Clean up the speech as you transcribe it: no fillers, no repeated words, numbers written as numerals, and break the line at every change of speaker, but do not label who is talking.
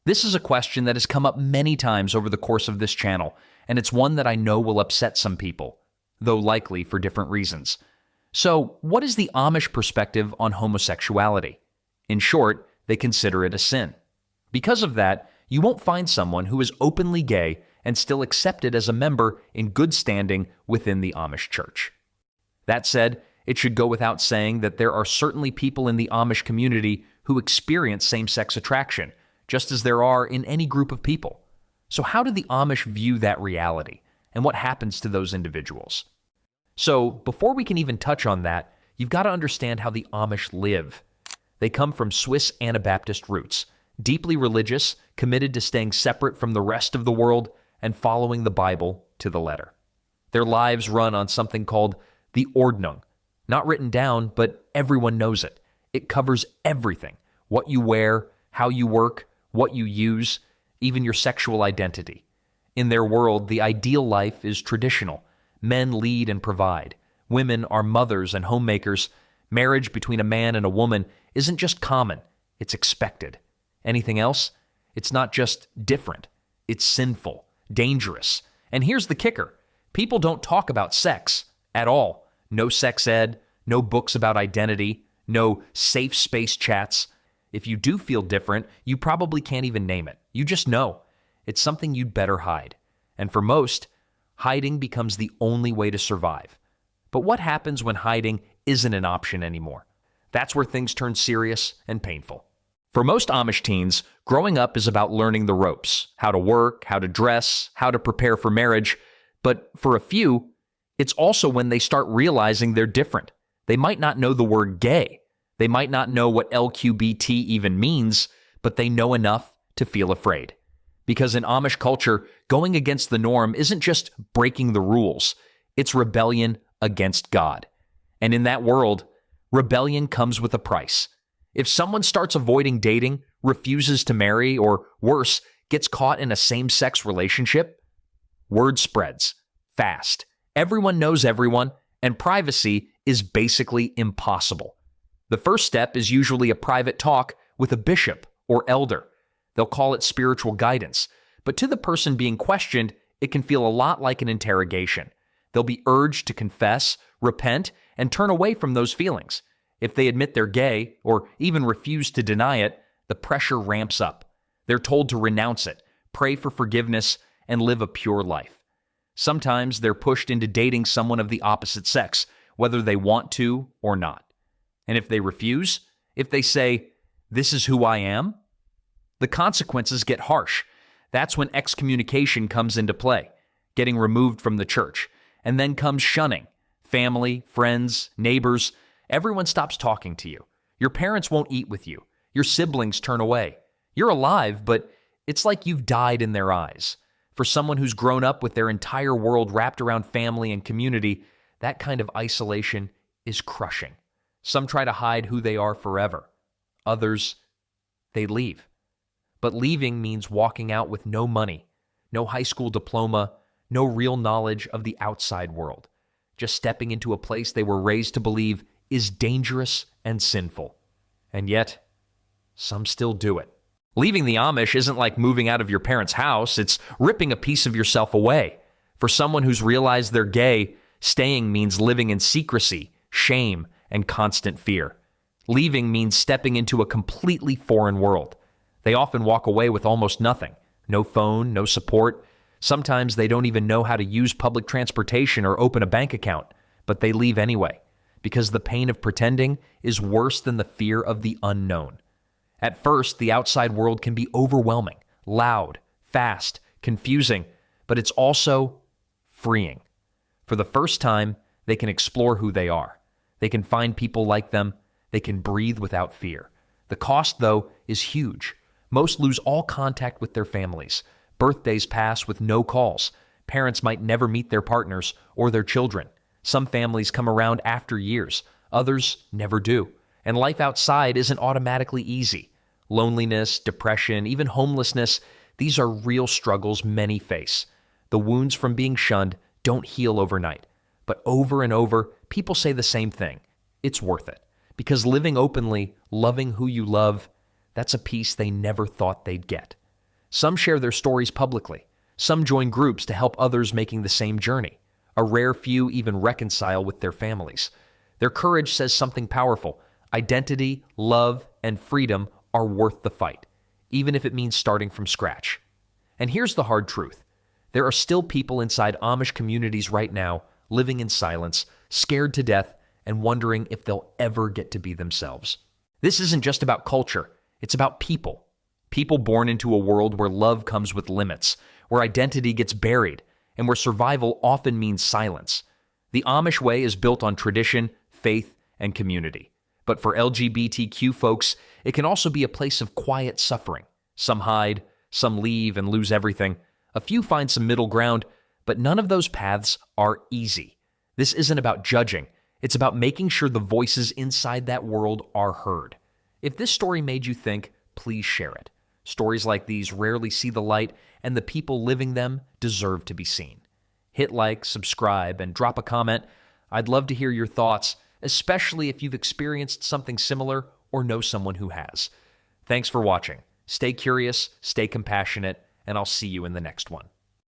This is a question that has come up many times over the course of this channel, and it's one that I know will upset some people, though likely for different reasons. So, what is the Amish perspective on homosexuality? In short, they consider it a sin. Because of that, you won't find someone who is openly gay and still accepted as a member in good standing within the Amish church. That said, it should go without saying that there are certainly people in the Amish community who experience same-sex attraction, just as there are in any group of people. So how do the Amish view that reality, and what happens to those individuals? So, before we can even touch on that, you've got to understand how the Amish live. They come from Swiss Anabaptist roots, deeply religious, committed to staying separate from the rest of the world, and following the Bible to the letter. Their lives run on something called the Ordnung. Not written down, but everyone knows it. It covers everything: what you wear, how you work, what you use, even your sexual identity. In their world, the ideal life is traditional. Men lead and provide. Women are mothers and homemakers. Marriage between a man and a woman isn't just common, it's expected. Anything else? It's not just different, it's sinful, dangerous. And here's the kicker: people don't talk about sex at all. No sex ed, no books about identity, no safe space chats. If you do feel different, you probably can't even name it. You just know. It's something you'd better hide. And for most, hiding becomes the only way to survive. But what happens when hiding isn't an option anymore? That's where things turn serious and painful. For most Amish teens, growing up is about learning the ropes: how to work, how to dress, how to prepare for marriage. But for a few, it's also when they start realizing they're different. They might not know the word gay. They might not know what LGBT even means, but they know enough to feel afraid. Because in Amish culture, going against the norm isn't just breaking the rules, it's rebellion against God. And in that world, rebellion comes with a price. If someone starts avoiding dating, refuses to marry, or worse, gets caught in a same-sex relationship, word spreads fast. Everyone knows everyone, and privacy is basically impossible. The first step is usually a private talk with a bishop or elder. They'll call it spiritual guidance, but to the person being questioned, it can feel a lot like an interrogation. They'll be urged to confess, repent, and turn away from those feelings. If they admit they're gay, or even refuse to deny it, the pressure ramps up. They're told to renounce it, pray for forgiveness, and live a pure life. Sometimes they're pushed into dating someone of the opposite sex, whether they want to or not. And if they refuse, if they say, "This is who I am," the consequences get harsh. That's when excommunication comes into play, getting removed from the church. And then comes shunning. Family, friends, neighbors, everyone stops talking to you. Your parents won't eat with you. Your siblings turn away. You're alive, but it's like you've died in their eyes. For someone who's grown up with their entire world wrapped around family and community, that kind of isolation is crushing. Some try to hide who they are forever. Others, they leave. But leaving means walking out with no money, no high school diploma, no real knowledge of the outside world. Just stepping into a place they were raised to believe is dangerous and sinful. And yet, some still do it. Leaving the Amish isn't like moving out of your parents' house. It's ripping a piece of yourself away. For someone who's realized they're gay, staying means living in secrecy, shame, and constant fear. Leaving means stepping into a completely foreign world. They often walk away with almost nothing. No phone, no support. Sometimes they don't even know how to use public transportation or open a bank account, but they leave anyway, because the pain of pretending is worse than the fear of the unknown. At first, the outside world can be overwhelming, loud, fast, confusing, but it's also freeing. For the first time, they can explore who they are. They can find people like them. They can breathe without fear. The cost, though, is huge. Most lose all contact with their families. Birthdays pass with no calls. Parents might never meet their partners or their children. Some families come around after years. Others never do. And life outside isn't automatically easy. Loneliness, depression, even homelessness, these are real struggles many face. The wounds from being shunned don't heal overnight. But over and over, people say the same thing. It's worth it. Because living openly, loving who you love, that's a piece they never thought they'd get. Some share their stories publicly. Some join groups to help others making the same journey. A rare few even reconcile with their families. Their courage says something powerful. Identity, love, and freedom are worth the fight, even if it means starting from scratch. And here's the hard truth. There are still people inside Amish communities right now, living in silence, scared to death, and wondering if they'll ever get to be themselves. This isn't just about culture. It's about people. People born into a world where love comes with limits, where identity gets buried, and where survival often means silence. The Amish way is built on tradition, faith, and community. But for LGBTQ folks, it can also be a place of quiet suffering. Some hide, some leave and lose everything. A few find some middle ground, but none of those paths are easy. This isn't about judging. It's about making sure the voices inside that world are heard. If this story made you think, please share it. Stories like these rarely see the light, and the people living them deserve to be seen. Hit like, subscribe, and drop a comment. I'd love to hear your thoughts, especially if you've experienced something similar or know someone who has. Thanks for watching. Stay curious, stay compassionate, and I'll see you in the next one.